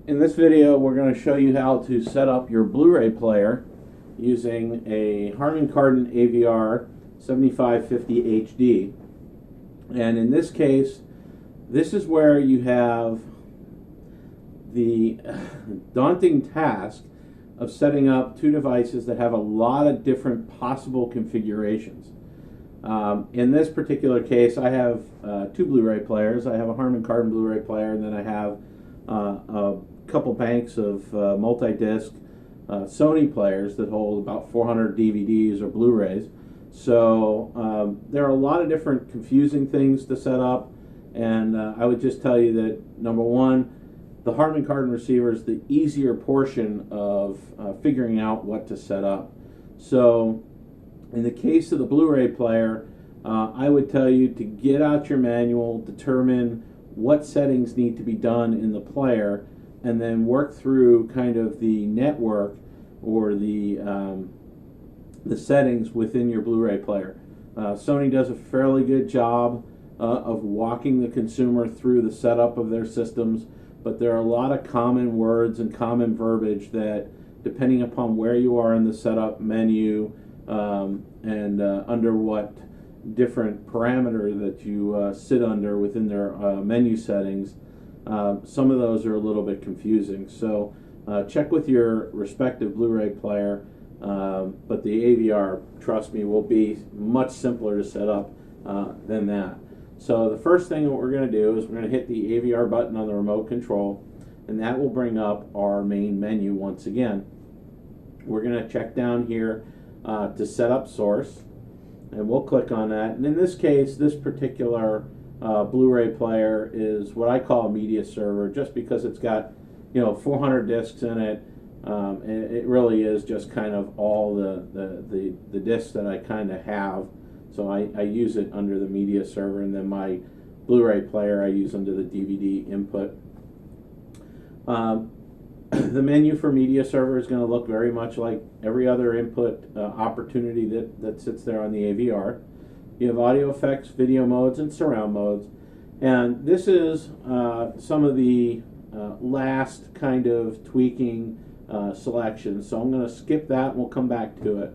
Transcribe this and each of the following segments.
In this video, we're going to show you how to set up your Blu-ray player using a Harman Kardon AVR 7550 HD. And in this case, this is where you have the daunting task of setting up two devices that have a lot of different possible configurations. In this particular case, I have two Blu-ray players. I have a Harman Kardon Blu-ray player, and then I have a couple banks of multi-disc Sony players that hold about 400 DVDs or Blu-rays. So there are a lot of different confusing things to set up, and I would just tell you that, number one, the Harman Kardon receiver is the easier portion of figuring out what to set up. So in the case of the Blu-ray player, I would tell you to get out your manual, determine what settings need to be done in the player, and then work through kind of the network or the settings within your Blu-ray player. Sony does a fairly good job of walking the consumer through the setup of their systems, but there are a lot of common words and common verbiage that, depending upon where you are in the setup menu and under what different parameter that you sit under within their menu settings, some of those are a little bit confusing. So check with your respective Blu-ray player, but the AVR, trust me, will be much simpler to set up than that. So the first thing that we're going to do is we're going to hit the AVR button on the remote control, and that will bring up our main menu once again. We're going to check down here to set up source, and we'll click on that. And in this case, this particular Blu-ray player is what I call a media server, just because it's got 400 discs in it. And it really is just kind of all the discs that I kind of have. So I use it under the media server, and then my Blu-ray player I use under the DVD input. The menu for media server is going to look very much like every other input opportunity that sits there on the AVR. You have audio effects, video modes, and surround modes. And this is some of the last kind of tweaking selections. So I'm going to skip that and we'll come back to it.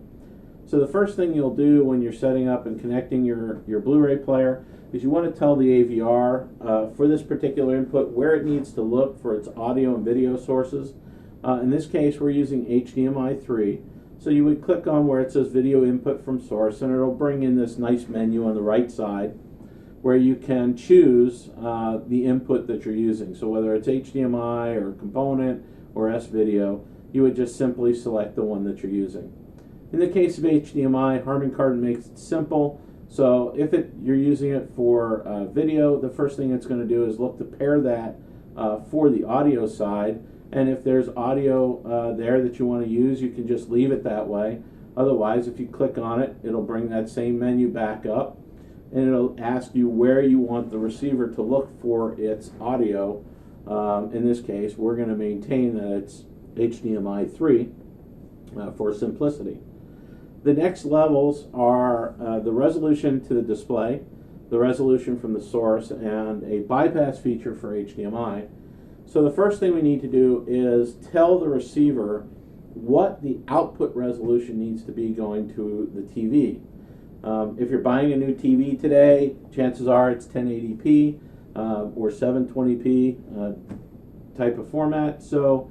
So the first thing you'll do when you're setting up and connecting your Blu-ray player is you want to tell the AVR for this particular input where it needs to look for its audio and video sources. In this case, we're using HDMI 3. So you would click on where it says video input from source, and it'll bring in this nice menu on the right side where you can choose the input that you're using. So whether it's HDMI or component or S-video, you would just simply select the one that you're using. In the case of HDMI, Harman Kardon makes it simple. So if you're using it for video, the first thing it's going to do is look to pair that for the audio side. And if there's audio there that you want to use, you can just leave it that way. Otherwise, if you click on it, it'll bring that same menu back up, and it'll ask you where you want the receiver to look for its audio. In this case, we're going to maintain that it's HDMI 3 for simplicity. The next levels are the resolution to the display, the resolution from the source, and a bypass feature for HDMI. So the first thing we need to do is tell the receiver what the output resolution needs to be going to the TV. If you're buying a new TV today, chances are it's 1080p or 720p type of format. So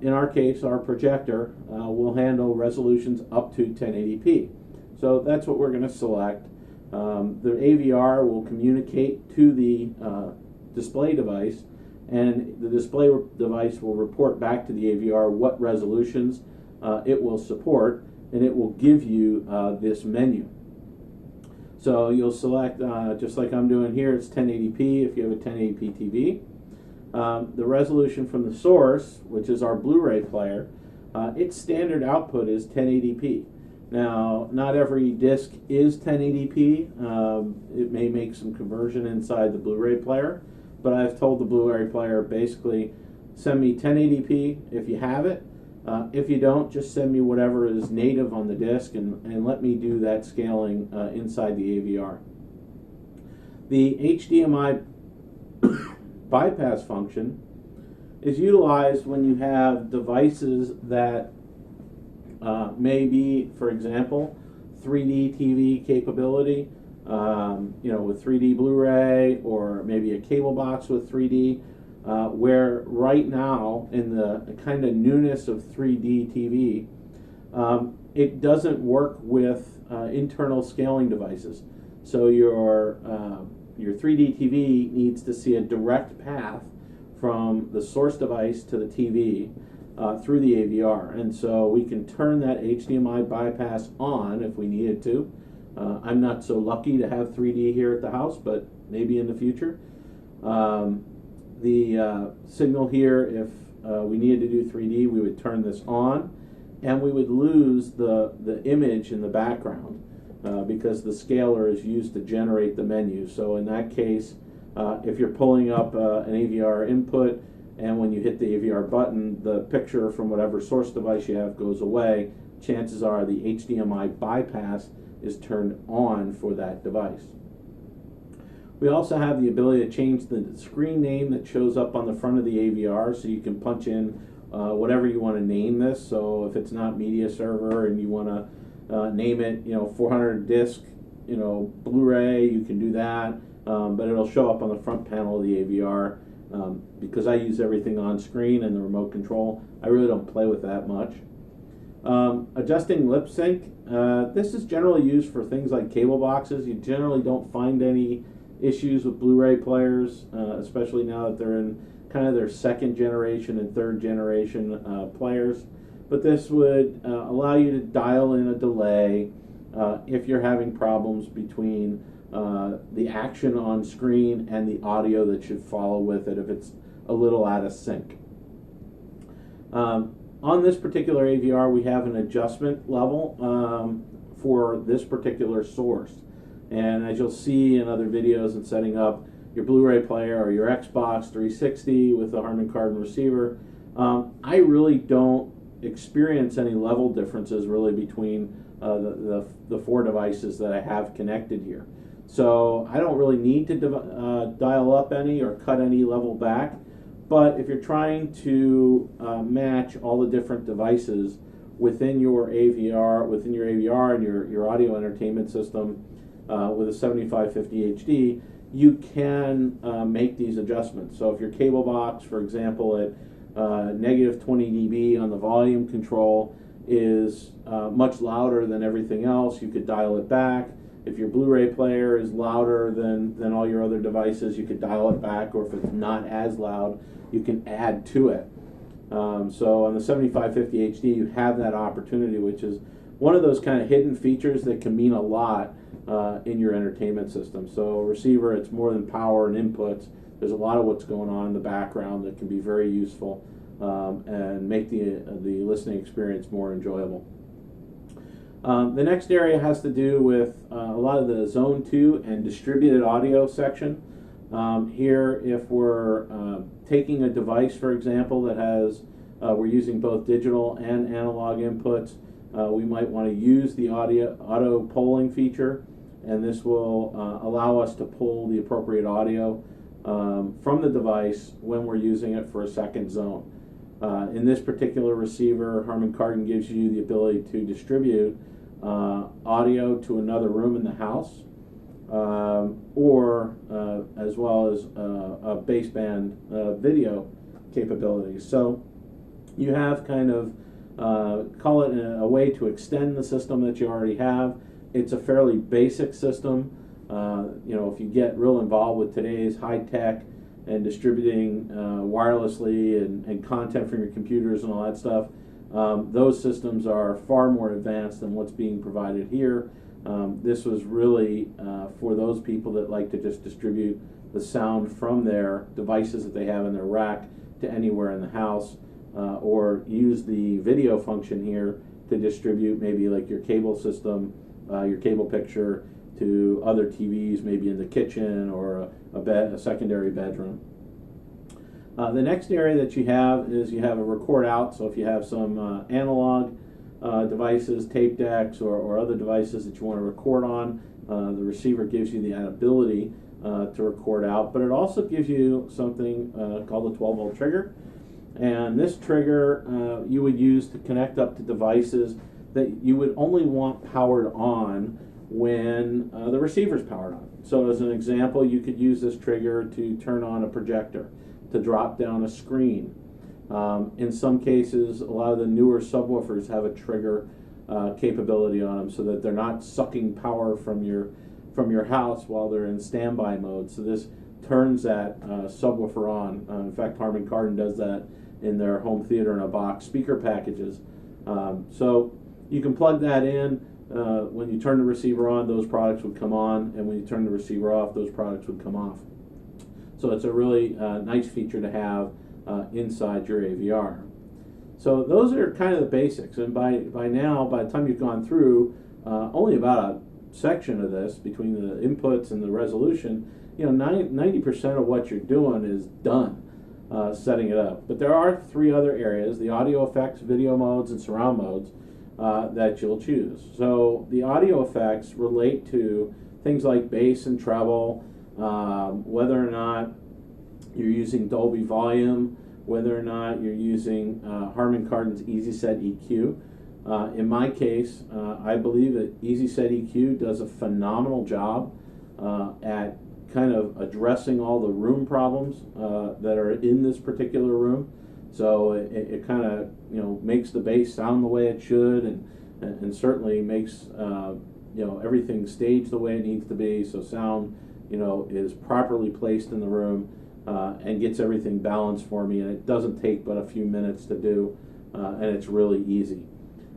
in our case, our projector will handle resolutions up to 1080p. So that's what we're going to select. The AVR will communicate to the display device, and the display device will report back to the AVR what resolutions it will support, and it will give you this menu. So you'll select, just like I'm doing here, it's 1080p if you have a 1080p TV. The resolution from the source, which is our Blu-ray player, its standard output is 1080p. Now, not every disc is 1080p. It may make some conversion inside the Blu-ray player, but I've told the Blu-ray player basically send me 1080p if you have it. If you don't, just send me whatever is native on the disc and let me do that scaling inside the AVR. The HDMI bypass function is utilized when you have devices that may be, for example, 3D TV capability, with 3D Blu-ray, or maybe a cable box with 3D, where right now, in the kind of newness of 3D TV, it doesn't work with internal scaling devices. So your 3D TV needs to see a direct path from the source device to the TV through the AVR, and so we can turn that HDMI bypass on if we needed to. I'm not so lucky to have 3D here at the house, but maybe in the future. The signal here, if we needed to do 3D, we would turn this on, and we would lose the image in the background because the scaler is used to generate the menu. So in that case, if you're pulling up an AVR input, and when you hit the AVR button, the picture from whatever source device you have goes away, chances are the HDMI bypass is turned on for that device. We also have the ability to change the screen name that shows up on the front of the AVR, so you can punch in whatever you want to name this. So if it's not media server and you want to name it, 400 disc, Blu-ray, you can do that, but it'll show up on the front panel of the AVR. Because I use everything on screen and the remote control, I really don't play with that much. Adjusting lip sync. This is generally used for things like cable boxes. You generally don't find any issues with Blu-ray players, especially now that they're in kind of their second generation and third generation players. But this would allow you to dial in a delay if you're having problems between the action on screen and the audio that should follow with it if it's a little out of sync. On this particular AVR, we have an adjustment level for this particular source. And as you'll see in other videos and setting up your Blu-ray player or your Xbox 360 with the Harman Kardon receiver, I really don't experience any level differences really between the four devices that I have connected here. So I don't really need to dial up any or cut any level back. But if you're trying to match all the different devices within your AVR, and your audio entertainment system with a 7550 HD, you can make these adjustments. So if your cable box, for example, at negative 20 dB on the volume control is much louder than everything else, you could dial it back. If your Blu-ray player is louder than all your other devices, you could dial it back, or if it's not as loud, you can add to it. So on the 7550 HD, you have that opportunity, which is one of those kind of hidden features that can mean a lot in your entertainment system. So receiver, it's more than power and inputs. There's a lot of what's going on in the background that can be very useful and make the listening experience more enjoyable. The next area has to do with a lot of the Zone 2 and distributed audio section. Here, if we're taking a device, for example, that has, we're using both digital and analog inputs, we might want to use the auto polling feature, and this will allow us to pull the appropriate audio from the device when we're using it for a second zone. In this particular receiver, Harman Kardon gives you the ability to distribute audio to another room in the house, or as well as a baseband video capabilities. So you have kind of, call it a way to extend the system that you already have. It's a fairly basic system. If you get real involved with today's high tech and distributing wirelessly and content from your computers and all that stuff, those systems are far more advanced than what's being provided here. This was really for those people that like to just distribute the sound from their devices that they have in their rack to anywhere in the house, or use the video function here to distribute maybe like your cable system, your cable picture to other TVs, maybe in the kitchen or a secondary bedroom. The next area that you have is you have a record out. So if you have some analog devices, tape decks, or other devices that you want to record on, the receiver gives you the ability to record out, but it also gives you something called a 12-volt trigger. And this trigger you would use to connect up to devices that you would only want powered on when the receiver's powered on. So as an example, you could use this trigger to turn on a projector, to drop down a screen. In some cases, a lot of the newer subwoofers have a trigger capability on them so that they're not sucking power from your house while they're in standby mode. So this turns that subwoofer on. In fact, Harman Kardon does that in their home theater in a box speaker packages. So you can plug that in. When you turn the receiver on, those products would come on, and when you turn the receiver off, those products would come off. So it's a really nice feature to have inside your AVR. So those are kind of the basics, and by now, by the time you've gone through only about a section of this, between the inputs and the resolution, 90% of what you're doing is done setting it up. But there are three other areas: the audio effects, video modes, and surround modes that you'll choose. So the audio effects relate to things like bass and treble, whether or not you're using Dolby volume, whether or not you're using Harman Kardon's EasySet EQ. In my case, I believe that EasySet EQ does a phenomenal job at kind of addressing all the room problems that are in this particular room. So it kind of makes the bass sound the way it should, and certainly makes everything staged the way it needs to be. So sound is properly placed in the room and gets everything balanced for me, and it doesn't take but a few minutes to do, and it's really easy.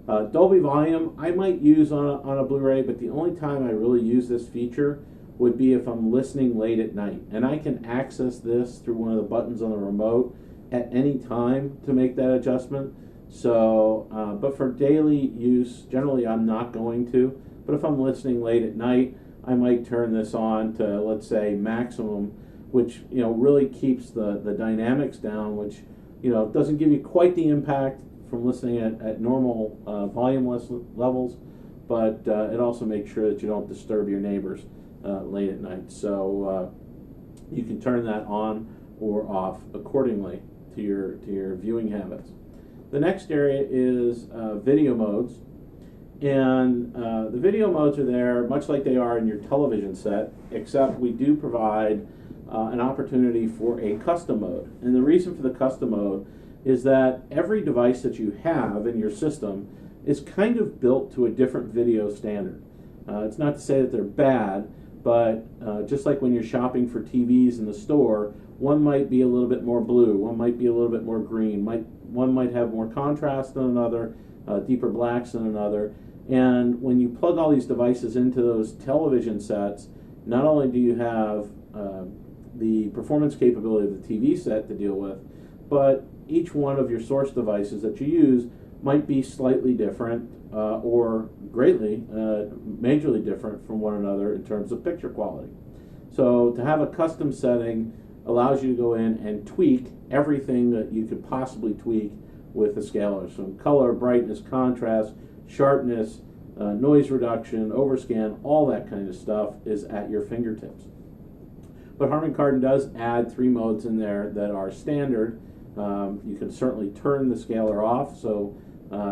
Dolby volume I might use on a Blu-ray, but the only time I really use this feature would be if I'm listening late at night, and I can access this through one of the buttons on the remote at any time to make that adjustment. So, but for daily use, generally I'm not going to. But if I'm listening late at night, I might turn this on to, let's say, maximum, which really keeps the dynamics down, which doesn't give you quite the impact from listening at normal volume levels, but it also makes sure that you don't disturb your neighbors late at night. So you can turn that on or off accordingly to your viewing habits. The next area is video modes, and the video modes are there much like they are in your television set, except we do provide an opportunity for a custom mode. And the reason for the custom mode is that every device that you have in your system is kind of built to a different video standard. It's not to say that they're bad, but just like when you're shopping for TVs in the store, one might be a little bit more blue, one might be a little bit more green, one might have more contrast than another, deeper blacks than another. And when you plug all these devices into those television sets, not only do you have the performance capability of the TV set to deal with, but each one of your source devices that you use might be slightly different or greatly, majorly different from one another in terms of picture quality. So to have a custom setting allows you to go in and tweak everything that you could possibly tweak with the scaler. So color, brightness, contrast, sharpness, noise reduction, overscan, all that kind of stuff is at your fingertips. But Harman Kardon does add 3 modes in there that are standard. You can certainly turn the scaler off, so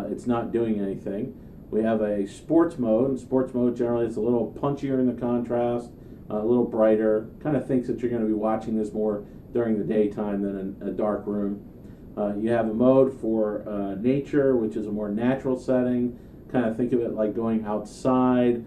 it's not doing anything. We have a sports mode, and sports mode generally is a little punchier in the contrast, a little brighter, kind of thinks that you're going to be watching this more during the daytime than in a dark room. You have a mode for nature, which is a more natural setting, kind of think of it like going outside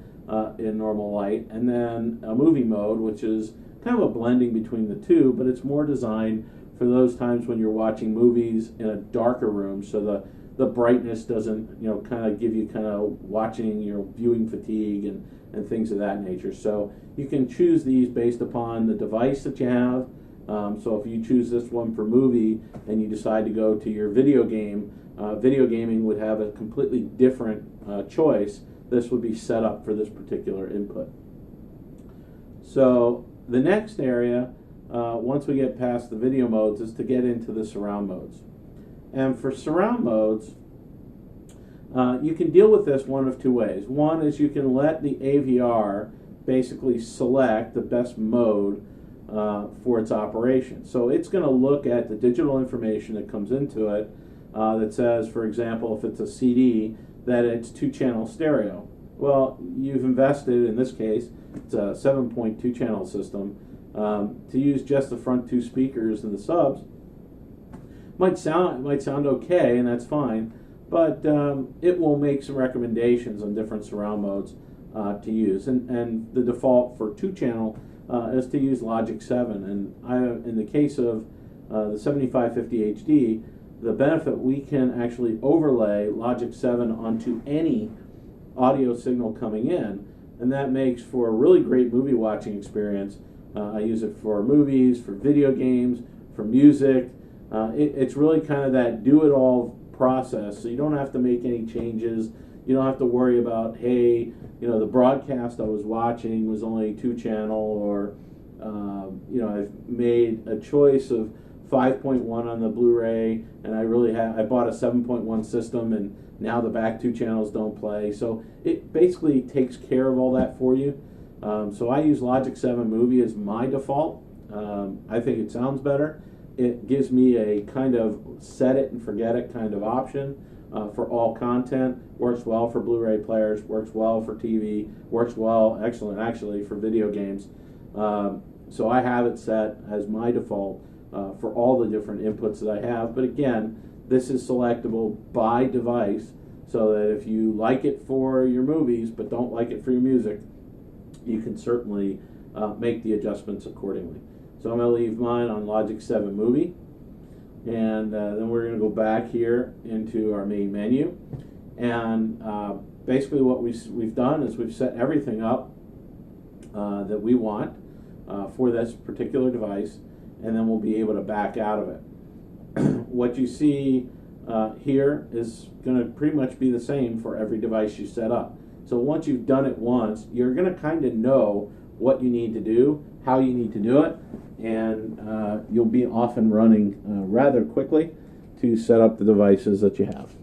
in normal light, and then a movie mode, which is kind of a blending between the two, but it's more designed for those times when you're watching movies in a darker room, so the brightness doesn't kind of give you kind of watching viewing fatigue and things of that nature. So you can choose these based upon the device that you have. So if you choose this one for movie and you decide to go to your video game, video gaming would have a completely different choice. This would be set up for this particular input. So the next area, once we get past the video modes, is to get into the surround modes. And for surround modes, you can deal with this one of 2 ways. One is you can let the AVR basically select the best mode for its operation. So it's going to look at the digital information that comes into it that says, for example, if it's a CD, that it's 2-channel stereo. Well, you've invested, in this case, it's a 7.2 channel system. To use just the front 2 speakers and the subs might sound okay, and that's fine, but it will make some recommendations on different surround modes to use. And the default for 2-channel is to use Logic 7. And in the case of the 7550 HD, the benefit, we can actually overlay Logic 7 onto any audio signal coming in, and that makes for a really great movie watching experience. I use it for movies, for video games, for music. It's really kind of that do-it-all process, so you don't have to make any changes. You don't have to worry about, hey, the broadcast I was watching was only 2-channel, or I've made a choice of 5.1 on the Blu-ray, and I bought a 7.1 system, and now the back 2 channels don't play. So it basically takes care of all that for you. So I use Logic 7 Movie as my default. I think it sounds better. It gives me a kind of set it and forget it kind of option for all content. Works well for Blu-ray players, works well for TV, works well, excellent actually, for video games. So I have it set as my default for all the different inputs that I have. But again, this is selectable by device, so that if you like it for your movies but don't like it for your music, you can certainly make the adjustments accordingly. So I'm going to leave mine on Logic 7 Movie, and then we're going to go back here into our main menu, and basically what we've done is we've set everything up that we want for this particular device, and then we'll be able to back out of it. What you see here is going to pretty much be the same for every device you set up. So once you've done it once, you're going to kind of know what you need to do, how you need to do it, and you'll be off and running rather quickly to set up the devices that you have.